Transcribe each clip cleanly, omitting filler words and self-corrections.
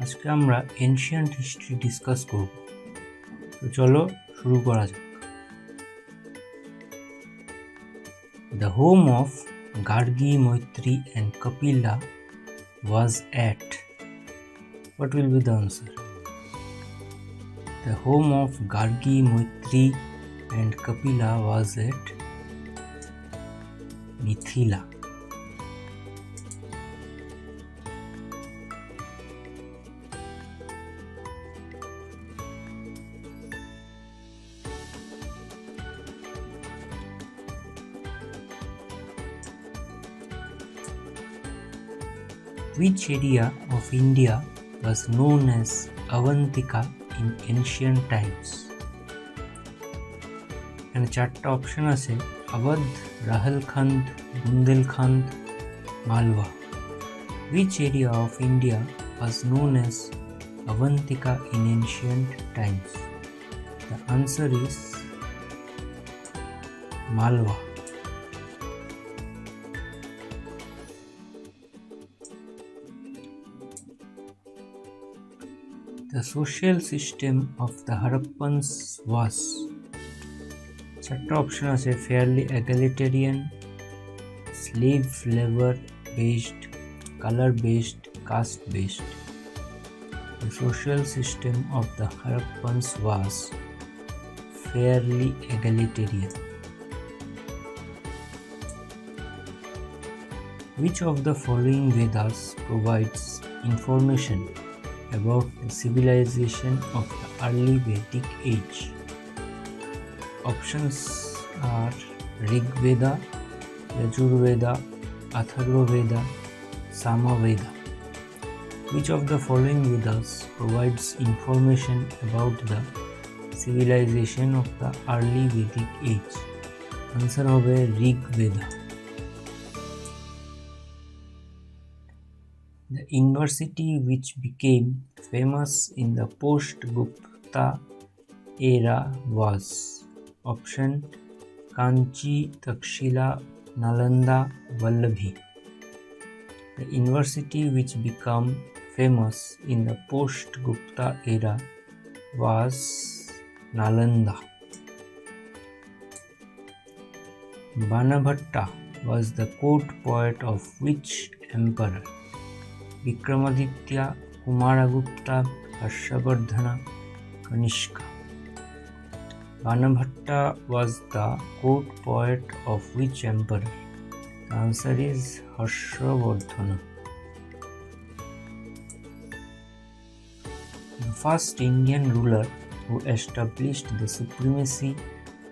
আজকে আমরা ancient history discuss করব। তো চলো শুরু করা যাক। The home of Gargi, Maitri and Kapila was at. What will be the answer? The home of Gargi, Maitri and Kapila was at Mithila. Which area of India was known as Avantika in ancient times? এখানে চারটা option আছে: আবধ, রাহেলখান্দ, বুন্দেলখান্দ, Malwa. Which area of India was known as Avantika in ancient times? The answer is Malwa. The social system of the Harappans was. চারটা option আছে: fairly egalitarian, slave labor based, color based, caste based. The social system of the Harappans was fairly egalitarian. Which of the following Vedas provides information about the civilization of the early Vedic age? Options are Rig Veda, Yajurveda, Atharvaveda, Samaveda. Which of the following Vedas provides information about the civilization of the early Vedic age? Answer hobe Rig Veda. The university which became famous in the post-Gupta era was. Option Kanchi, Takshila, Nalanda, Vallabhi. The university which became famous in the post-Gupta era was Nalanda. Banabhatta was the court poet of which emperor? Vikramaditya, Kumaragupta, Harshavardhana, Kanishka. Banabhatta was the court poet of which emperor? The answer is Harshavardhana. The first Indian ruler who established the supremacy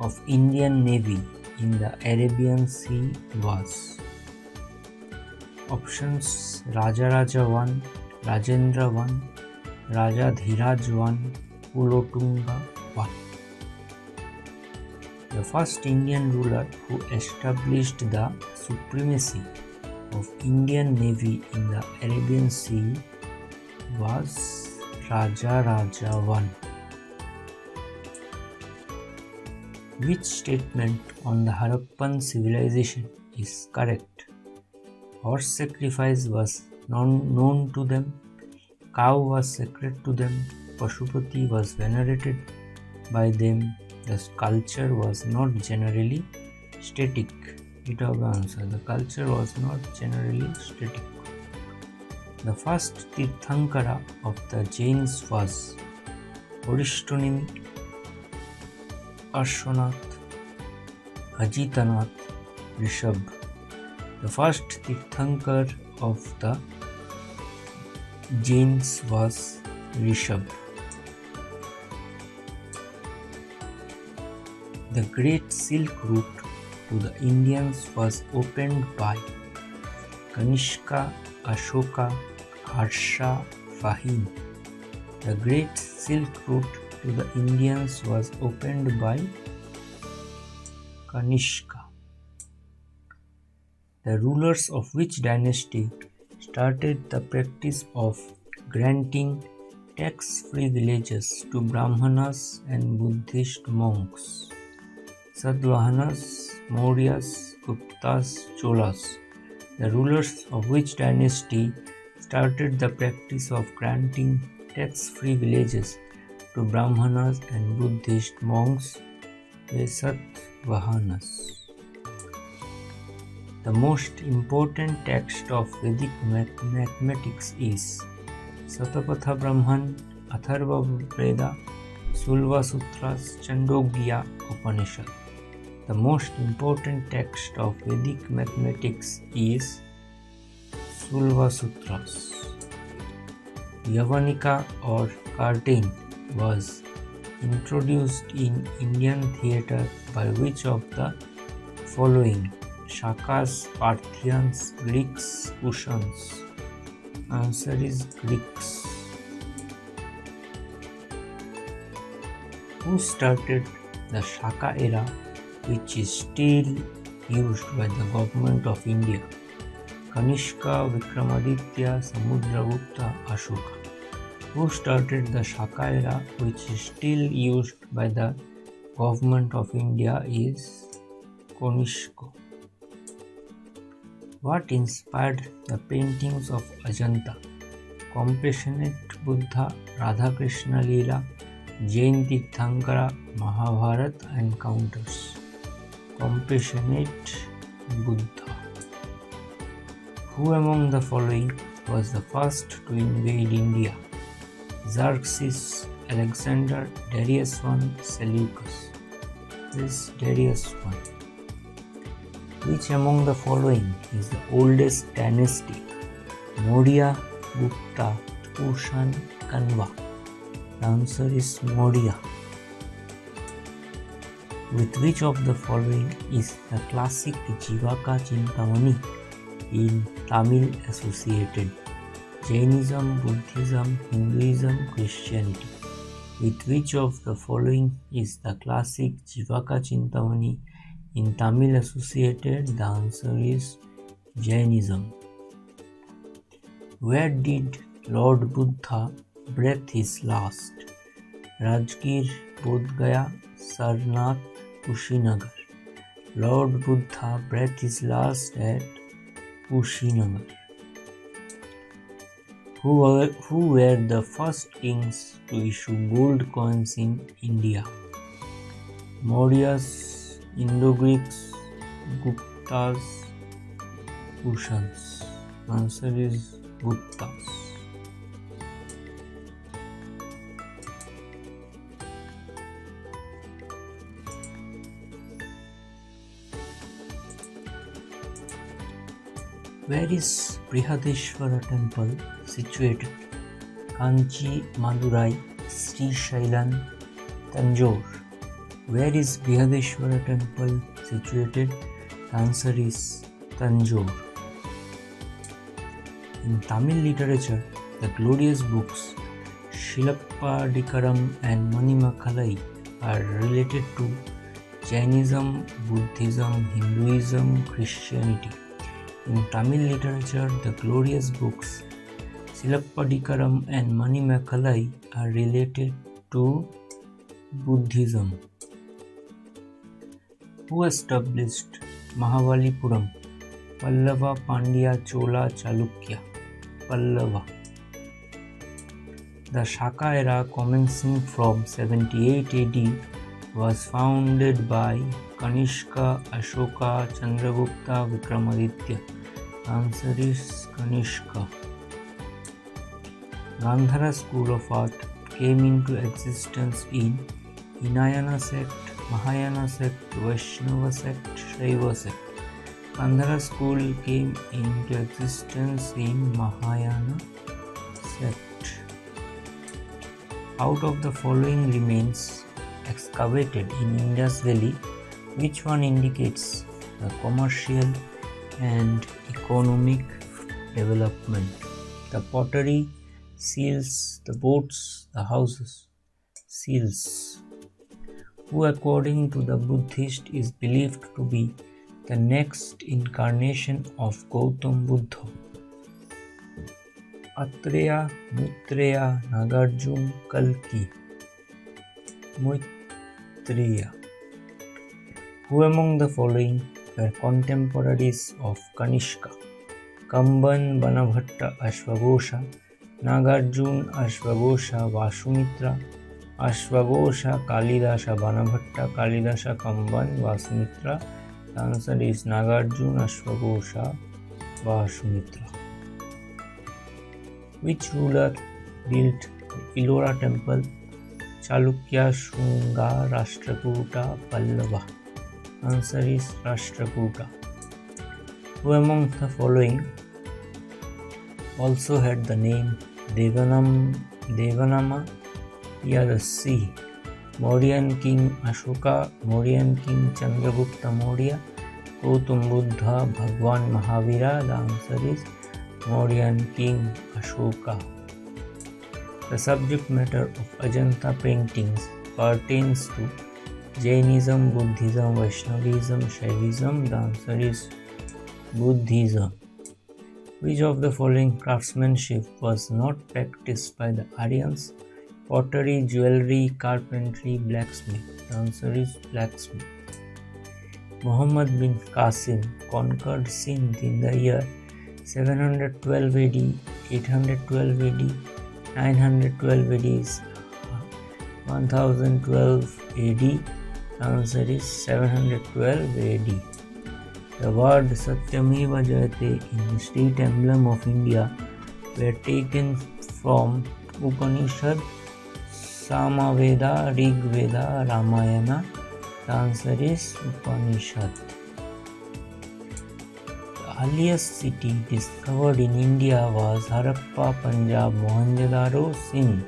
of Indian Navy in the Arabian Sea was. Options Rajaraja I, Rajendra I, Raja Dhiraj I, Kulotunga I. The first Indian ruler who established the supremacy of Indian Navy in the Arabian Sea was Rajaraja I. Which statement on the Harappan civilization is correct? Horse sacrifice was known to them, cow was sacred to them, Pashupati was venerated by them, the culture was not generally static. It was the answer. The culture was not generally static. The first Tirthankara of the Jains was Orishtonimi, Arshanath, Ajitanath, Rishabh. The first Tirthankar of the Jains was Rishabh. The Great Silk Route to the Indians was opened by Kanishka, Ashoka, Harsha, Fahim. The Great Silk Route to the Indians was opened by Kanishka. The rulers of which dynasty started the practice of granting tax-free villages to Brahmanas and Buddhist monks? Satavahanas, Mauryas, Guptas, Cholas. The rulers of which dynasty started the practice of granting tax-free villages to Brahmanas and Buddhist monks, the Satavahanas. The most important text of Vedic mathematics is Satapatha Brahman, Atharva Veda, Sulva Sutras, Chandogya Upanishad. The most important text of Vedic mathematics is Sulva Sutras. Yavanika or curtain was introduced in Indian theatre by which of the following? Shakas, Parthians, Greeks, Kushans. Answer is Greeks. Who started the Shaka era, which is still used by the government of India? Kanishka, Vikramaditya, Samudragupta, Ashoka. Who started the Shaka era, which is still used by the government of India, is Kanishka. What inspired the paintings of Ajanta? Compassionate Buddha, Radhakrishna Leela, Jain Tirthankara, Mahabharata encounters. Compassionate Buddha. Who among the following was the first to invade India? Xerxes, Alexander, Darius I, Seleucus. This Darius I. Which among the following is the oldest dynasty? Maurya, Gupta, Kushan, Kanva. The answer is Maurya. With which of the following is the classic Jivaka Chintamani in Tamil associated? Jainism, Buddhism, Hinduism, Christianity. With which of the following is the classic Jivaka Chintamani in Tamil associated? The answer is Jainism. Where did Lord Buddha breathe his last? Rajgir, Bodh Gaya, Sarnath, Kushinagar. Lord Buddha breathed his last at Kushinagar. Who were the first kings to issue gold coins in India? Mauryas, Indo-Greeks, Guptas, Kushans. Answer is Guptas. Where is Brihadeshwara temple situated? Kanchi, Madurai, Sri Shailan, Tanjore. Where is Brihadeshwara temple situated? The answer is Tanjore. In Tamil literature, the glorious books Shilappadikaram and Manimakkalai are related to Jainism, Buddhism, Hinduism, Christianity. In Tamil literature, the glorious books Shilappadikaram and Manimakkalai are related to Buddhism. Who established Mahabalipuram? Pallava, Pandya, Chola, Chalukya. Pallava. The Shaka era commencing from 78 AD was founded by Kanishka, Ashoka, Chandragupta, Vikramaditya. Answer is Kanishka. Gandhara school of art came into existence in Hinayana sect, Mahayana sect, Vaishnava sect, Shaiva sect. Gandhara school came into existence in Mahayana sect. Out of the following remains excavated in Indus Valley, which one indicates the commercial and economic development? The pottery, seals, the boats, the houses. Seals. Who according to the Buddhist is believed to be the next incarnation of Gautam Buddha? Atreya, Maitreya, Nagarjuna, Kalki. Maitreya. Who among the following were contemporaries of Kanishka? Kamban Banabhatta Ashwagosha, Nagarjun Ashwagosha Vasumitra, Ashwagosha Kalidasa Banabhatta, Kalidasa Kamban Vasumitra. The answer is Nagarjun Ashwagosha Vasumitra. Which ruler built Ellora temple? Chalukya, Shunga, Rashtrakuta, Pallava. Answer is Rashtrakuta. Who among the following also had the name Devanama Yadasi? Mauryan king Ashoka, Mauryan king Chandragupta Maurya, Gautam Buddha, Bhagwan Mahavira. The answer is Mauryan king Ashoka. The subject matter of Ajanta paintings pertains to Jainism, Buddhism, Vaishnavism, Shaivism. The answer is Buddhism. Which of the following craftsmanship was not practiced by the Aryans? Pottery, jewelry, carpentry, blacksmith. The answer is blacksmith. Muhammad bin Qasim conquered Sindh in the year 712 AD, 812 AD, 912 AD, 1012 AD. The answer is 712 AD. The word Satyameva Jayate in the state emblem of India were taken from Upanishad, Samaveda, Rig Veda, Ramayana. The answer is Upanishad. The earliest city discovered in India was Harappa, Punjab, Mohenjo-daro, Sindh.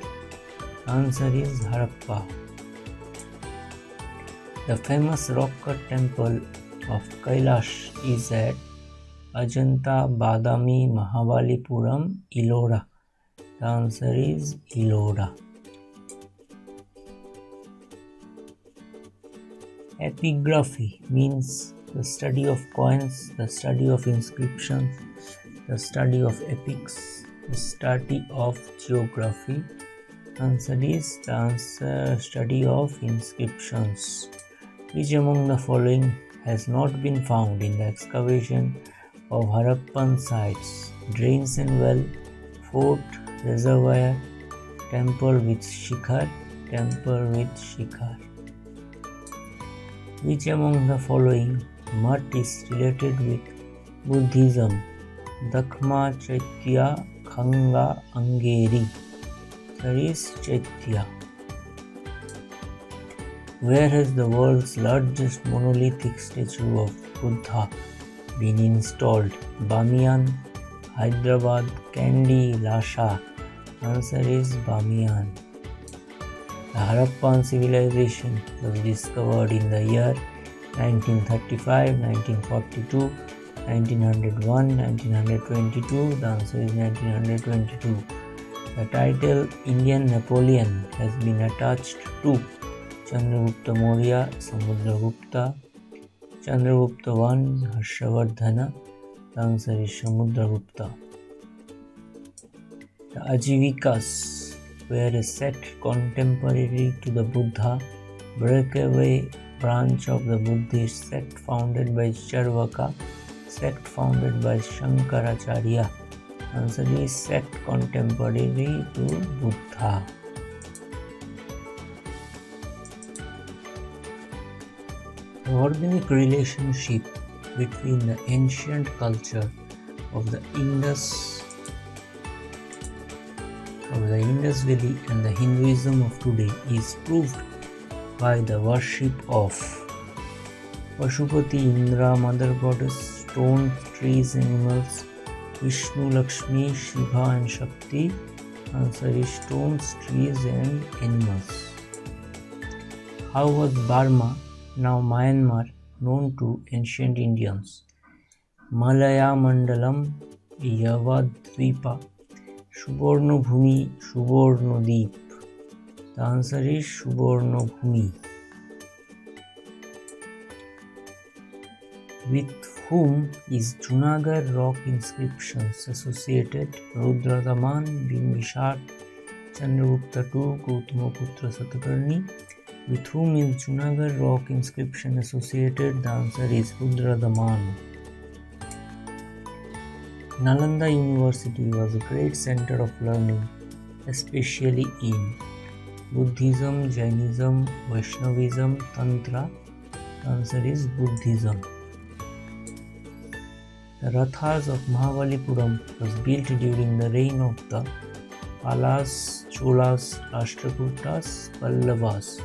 The answer is Harappa. The famous rock-cut temple of Kailash is at Ajanta, Badami, Mahabalipuram, Ellora. The answer is Ellora. Epigraphy means the study of coins, the study of inscriptions, the study of epics, the study of geography. Answer is the study of inscriptions. Which among the following has not been found in the excavation of Harappan sites? Drains and well, fort, reservoir, temple with shikhar, temple with shikhar. Which among the following mutt is related with Buddhism? Dakhma, Chaitya, Khanga, Angeri. There is Chaitya. Where has the world's largest monolithic statue of Buddha been installed? Bamiyan, Hyderabad, Kandy, Lhasa. Answer is Bamiyan. The Harappan civilization was discovered in the year 1935, 1942, 1901, 1922. The answer is 1922. The title Indian Napoleon has been attached to Chandragupta Maurya, Samudragupta, Chandragupta I, Harshavardhana. The answer is Samudragupta. The Ajivikas were a sect contemporary to the Buddha, breakaway branch of the Buddhist sect founded by Charvaka, sect founded by Shankaracharya. Answer is sect contemporary to Buddha. The organic relationship between the ancient culture of the Indus Valley and the Hinduism of today is proved by the worship of Pashupati, Indra, Mother Goddess, stones, trees, animals, Vishnu, Lakshmi, Shiva and Shakti. Answer is stones, trees and animals. How was Burma, now Myanmar, known to ancient Indians? Malaya Mandalam, Yavadvipa, Subornobhumi, Subornodip. The answer is Subornobhumi. With whom is Junagadh rock inscriptions associated? Rudradaman, Bimbishar, Chandragupta II, Gautamaputra Satakarni. With whom is Junagadh rock inscription associated? The answer is Rudradaman. Nalanda University was a great center of learning, especially in Buddhism, Jainism, Vaishnavism, Tantra. The answer is Buddhism. The Rathas of Mahabalipuram was built during the reign of the Palas, Cholas, Rashtrakutas, Pallavas.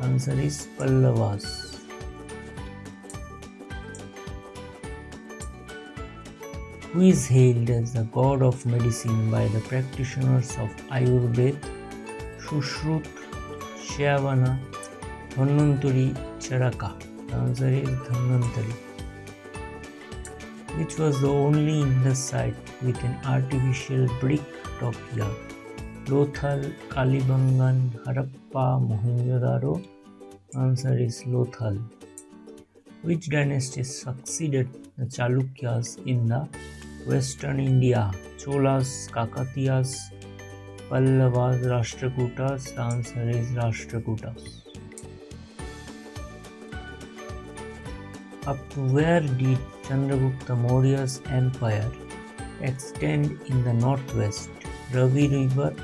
The answer is Pallavas. Who is hailed as the god of medicine by the practitioners of Ayurveda, Shushruta, Shyavana, Dhanvantari, Charaka? The answer is Dhanvantari. Which was the only Indus site with an artificial brick dockyard? Lothal, Kalibangan, Harappa, Mohenjo-daro. Answer is Lothal. Which dynasty succeeded the Chalukyas in the Western India? Cholas, Kakatiyas, Pallavas, Rashtrakutas. The answer is Rashtrakutas. Up to where did Chandragupta Maurya's empire extend in the northwest? Ravi River,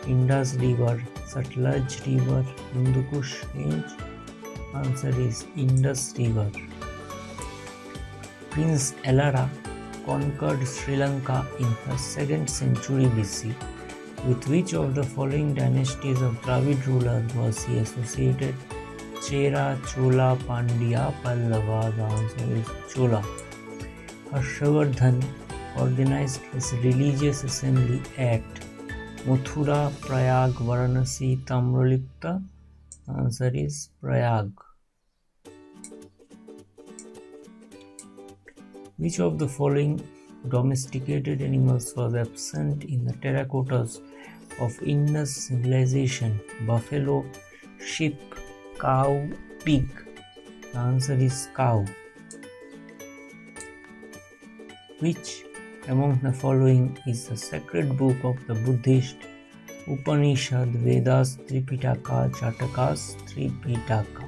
Indus River, Satluj River, Hindu Kush Range. Answer is Indus River. Prince Elara conquered Sri Lanka in the 2nd century BC. With which of the following dynasties of Dravid rulers was he associated? Chera, Chola, Pandya, Pallava. The answer is Chola. Harshavardhan organized his religious assembly at Mathura, Prayag, Varanasi, Tamralipta. The answer is Prayag. Which of the following domesticated animals was absent in the terracottas of Indus civilization? Buffalo, sheep, cow, pig. The answer is cow. Which among the following is the sacred book of the Buddhist Upanishad, Vedas, Tripitaka, Jatakas, Tripitaka?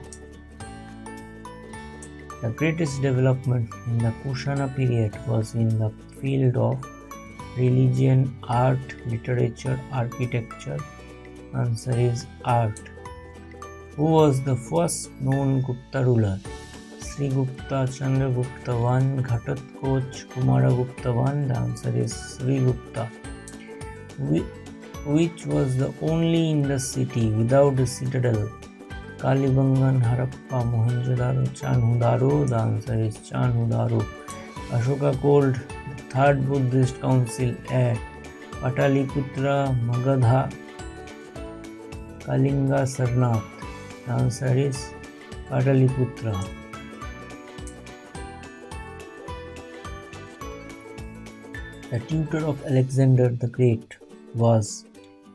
The greatest development in the Kushana period was in the field of religion, art, literature, architecture. Answer is art. Who was the first known Gupta ruler? Sri Gupta, Chandragupta I, Ghatatkoch, Kumaragupta I. The answer is Sri Gupta. Which was the only Indus city without a citadel? Kalibangan, Harappa, Mohenjo-daro, Chanhu-daro. The answer is Chanhu-daro. Ashoka called the third Buddhist council at Pataliputra, Magadha, Kalinga, Sarnath. The answer is Pataliputra. The tutor of Alexander the Great was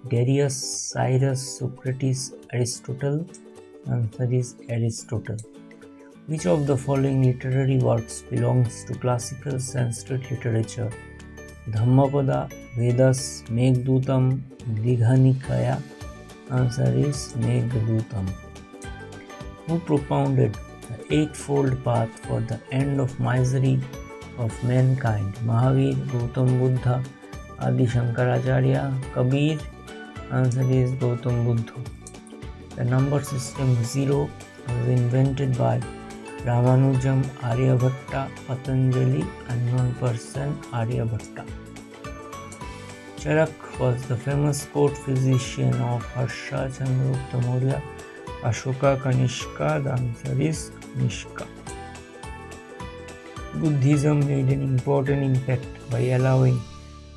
Darius, Cyrus, Socrates, Aristotle. Answer is Aristotle. Which of the following literary works belongs to classical Sanskrit literature? Dhammapada, Vedas, Meghdootam, Dighanikaya. Answer is Meghdootam. Who propounded the eightfold path for the end of misery of mankind? Mahavir, Gautam Buddha, Adi Shankaracharya, Kabir. Answer is Gautam Buddha. The number system 0 was invented by Ramanujam, Aryabhatta, Patanjali, unknown person Aryabhatta. Charak was the famous court physician of Harsha, Chandragupta Maurya, Ashoka, Kanishka. The answer is Kanishka. Buddhism made an important impact by allowing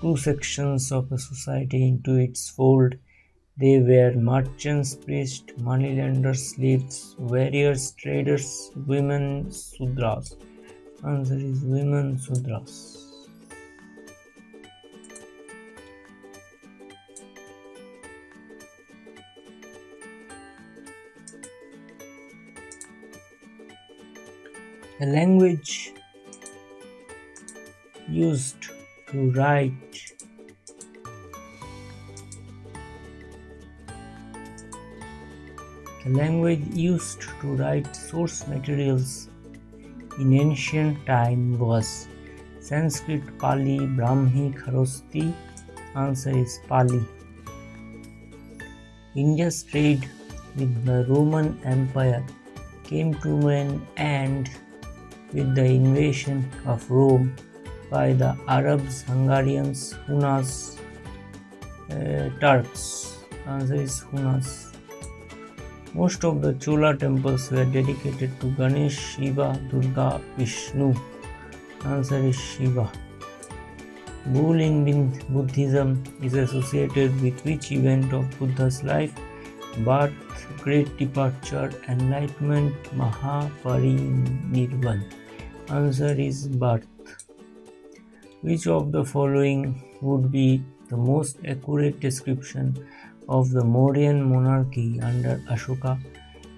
two sections of a society into its fold. They were merchants, priests, moneylenders, slaves, warriors, traders, women, Sudras. Answer is women, Sudras. The language used to write source materials in ancient time was Sanskrit, Pali, Brahmi, Kharosthi. Answer is Pali. India's trade with the Roman Empire came to an end with the invasion of Rome by the Arabs, Hungarians, Hunas, Turks. Answer is Hunas. Most of the Chola temples were dedicated to Ganesh, Shiva, Durga, Vishnu. Answer is Shiva. Bull in Buddhism is associated with which event of Buddha's life? Birth, great departure, enlightenment, Mahaparinirvan. Answer is birth. Which of the following would be the most accurate description of the Mauryan monarchy under Ashoka?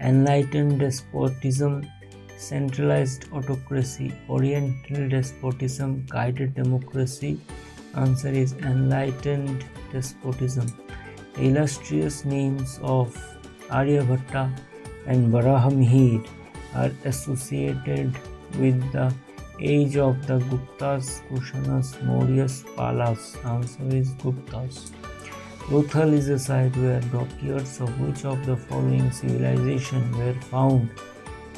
Enlightened despotism, centralized autocracy, oriental despotism, guided democracy. Answer is enlightened despotism. The illustrious names of Aryabhatta and Varahamihir are associated with the age of the Guptas, Kushanas, Mauryas, Palas. Answer is Guptas. Lothal is a site where dockyards of which of the following civilization were found?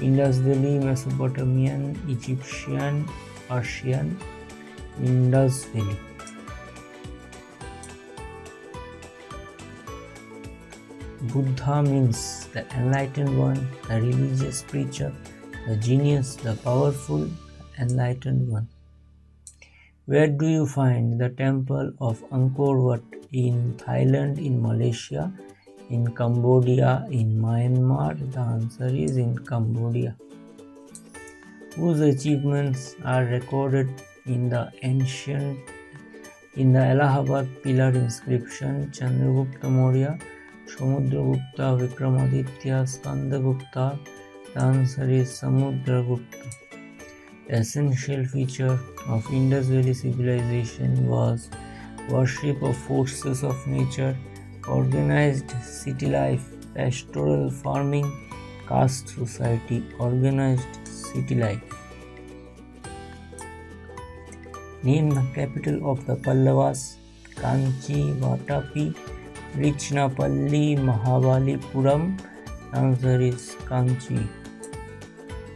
Indus Valley, Mesopotamian, Egyptian, Persian. Indus Valley. Buddha means the enlightened one, the religious preacher, the genius, the powerful, the enlightened one. Where do you find the temple of Angkor Wat? In Thailand, in Malaysia, in Cambodia, in Myanmar. The answer is in Cambodia. Whose achievements are recorded in the Allahabad pillar inscription? Chandragupta Maurya, Samudragupta, Vikramaditya, Skandagupta. The answer is Samudragupta. The essential feature of Indus Valley civilization was worship of forces of nature, organized city life, pastoral farming, caste society, organized city life. Name the capital of the Pallavas. Kanchi, Vatapi, Richnapalli, Mahabalipuram. Answer is Kanchi.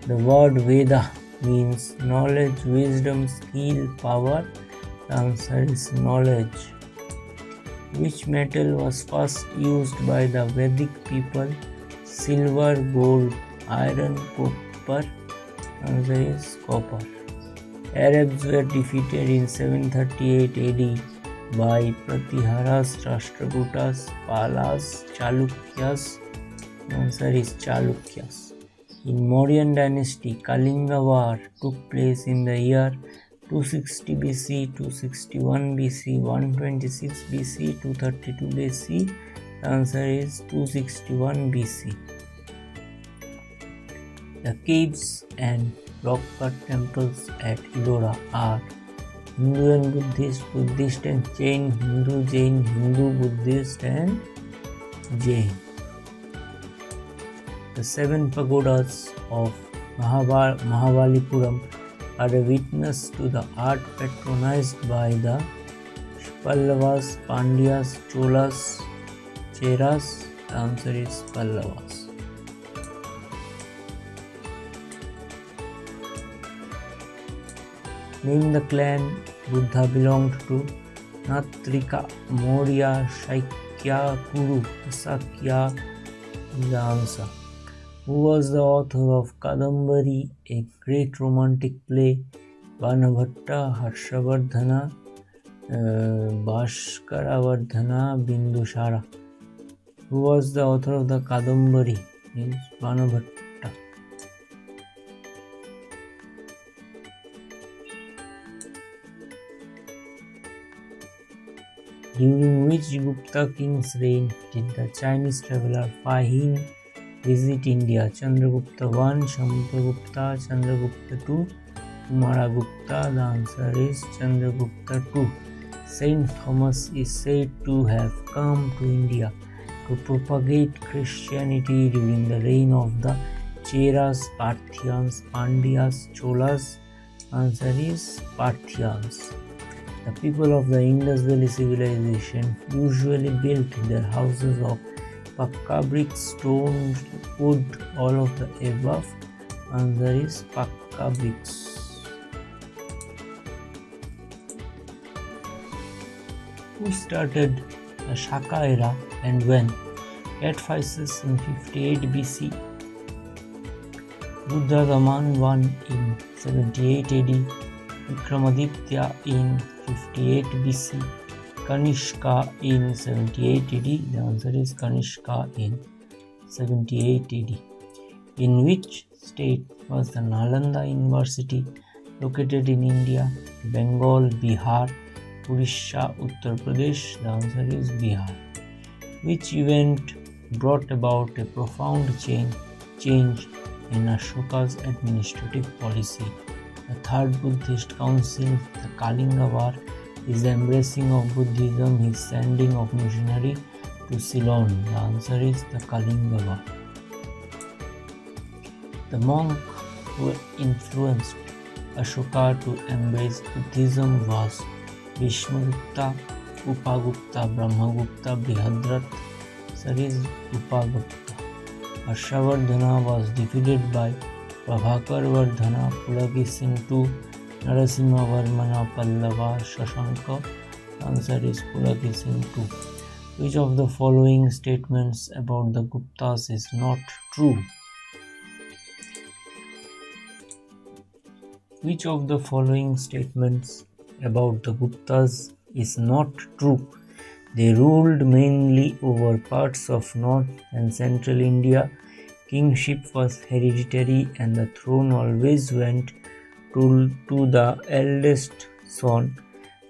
The word Veda means knowledge, wisdom, skill, power. The answer is knowledge. Which metal was first used by the Vedic people? Silver, gold, iron, copper. Answer is copper. Arabs were defeated in 738 AD by Pratiharas, Rashtrakutas, Palas, Chalukyas. Answer is Chalukyas. In Mauryan dynasty, Kalinga War took place in the year 260 BC, 261 BC, 126 BC, 232 BC. The answer is 261 BC. The caves and rock-cut temples at Ellora are Hindu and Buddhist, Buddhist and Jain, Hindu, Jain, Hindu, Buddhist and Jain. The 7 pagodas of Mahabalipuram are a witness to the art patronized by the Pallavas, Pandyas, Cholas, Cheras. The answer is Pallavas. Name the clan Buddha belonged to. Natrika, Maurya, Shaikya, Kuru, Sakya is the answer. Who was the author of Kadambari, a great romantic play? Banabhatta, Harshavardhana, Bhaskaravardhana, Bindusara. Who was the author of the Kadambari? Means Banabhatta. During which Gupta king's reign did the Chinese traveler Fa Hien visit India? Chandragupta I, Samudragupta, Chandragupta II, Kumaragupta. The answer is Chandragupta II. Saint Thomas is said to have come to India to propagate Christianity during the reign of the Cheras, Parthians, Pandyas, Cholas. Answer is Parthians. The people of the Indus Valley civilization usually built their houses of pakka bricks, stone, wood, all of the above. Answer is pakka bricks. Who started the Shaka era and when? Cat-Physis in 58 BC, Rudradaman I in 78 AD, Vikramaditya in 58 BC, Kanishka in 78 AD. The answer is Kanishka in 78 AD. In which state was the Nalanda University located in India? Bengal, Bihar, Odisha, Uttar Pradesh. The answer is Bihar. Which event brought about a profound change in Ashoka's administrative policy? The Third Buddhist Council, the Kalinga War, his embracing of Buddhism, his sending of missionary to Ceylon. The answer is the Kalinga War. The monk who influenced Ashoka to embrace Buddhism was Vishnugupta, Upagupta, Brahmagupta, Brihadrat. Answer is Upagupta. Harshavardhana was defeated by Prabhakar Vardhana, Pulakesin II, Narasimha Varmana, Pallava, Shashanka. Answer is Pulakesin II. Which of the following statements about the Guptas is not true? Which of the following statements about the Guptas is not true? They ruled mainly over parts of North and Central India. Kingship was hereditary and the throne always went to the eldest son.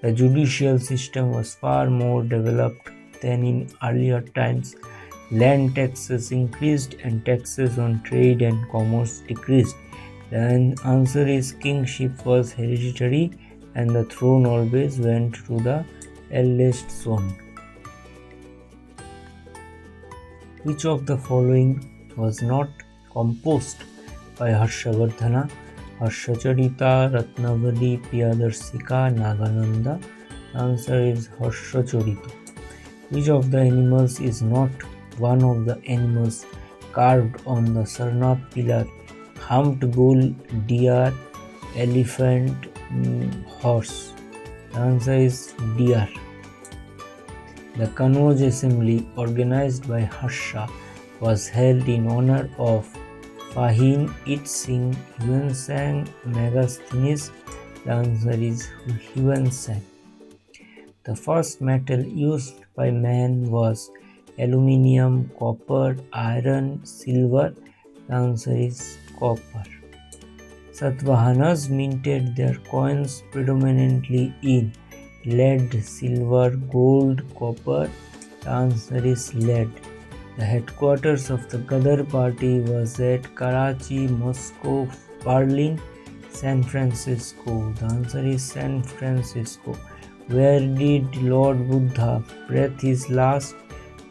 The judicial system was far more developed than in earlier times. Land taxes increased and taxes on trade and commerce decreased. The answer is kingship was hereditary and the throne always went to the eldest son. Which of the following was not composed by Harshavardhana? Harshacharita, Ratnavali, Priyadarsika, Nagananda. Answer is Harshacharita. Which of the animals is not one of the animals carved on the Sarnath pillar? Humped bull, deer, elephant, horse. The answer is deer. The Kanauj assembly organized by Harsha was held in honor of Fahin, Itsing, Huensang, Megasthenes. The answer is Huensang. The first metal used by man was aluminium, copper, iron, silver. The answer is copper. Satavahanas minted their coins predominantly in lead, silver, gold, copper. The answer is lead. The headquarters of the Gadar party was at Karachi, Moscow, Berlin, San Francisco. The answer is San Francisco. Where did Lord Buddha breathe his last?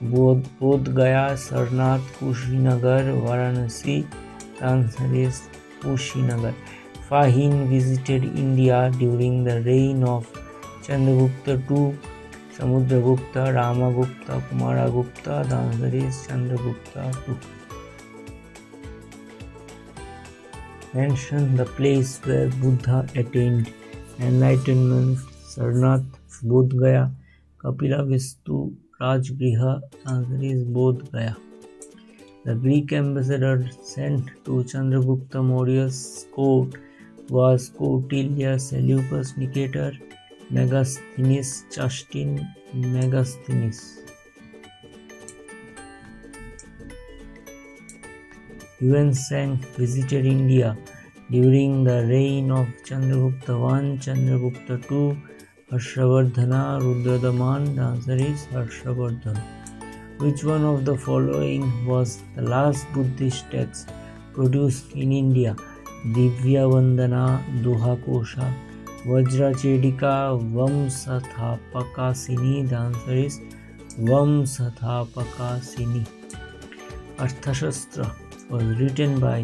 Bodh Gaya, Sarnath, Kushinagar, Varanasi. The answer is Kushinagar. Fahin visited India during the reign of Chandragupta II, Samudragupta, Ramagupta, Kumaragupta. The answer is Chandragupta II. Mention the place where Buddha attained enlightenment. Sarnath, Bodh Gaya, Kapilavastu, Rajgriha. The answer is Bodh Gaya. The Greek ambassador sent to Chandragupta Maurya's court was Kautilya, Seleucus, Nicator, Megasthenes, Justin, Megasthenes. Huensang visited India during the reign of Chandragupta I, Chandragupta II, Harshavardhana, Rudradaman. The answer is Harshavardhana. Which one of the following was the last Buddhist text produced in India? Divya Vandana, Doha Kosha, Vajrachedika, Vamsathapakasini. The answer is Vamsathapakasini. Arthashastra was written by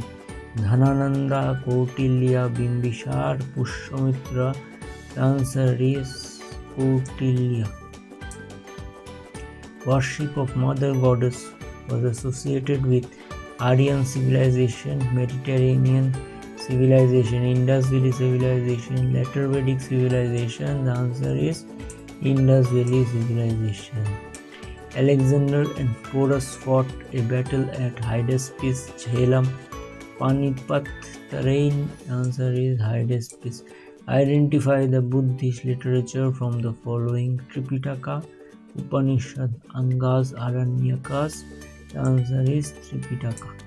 Dhanananda, Kautilya, Bimbisar, Pushyamitra. The answer is Kautilya. Worship of Mother Goddess was associated with Aryan civilization, Mediterranean civilization, Indus Valley civilization, later Vedic civilization. The answer is Indus Valley civilization. Alexander and Porus fought a battle at Hydaspes, Jhelum, Panipat, Tarain. The answer is Hydaspes. Identify the Buddhist literature from the following: Tripitaka, Upanishad, Angas, Aranyakas. The answer is Tripitaka.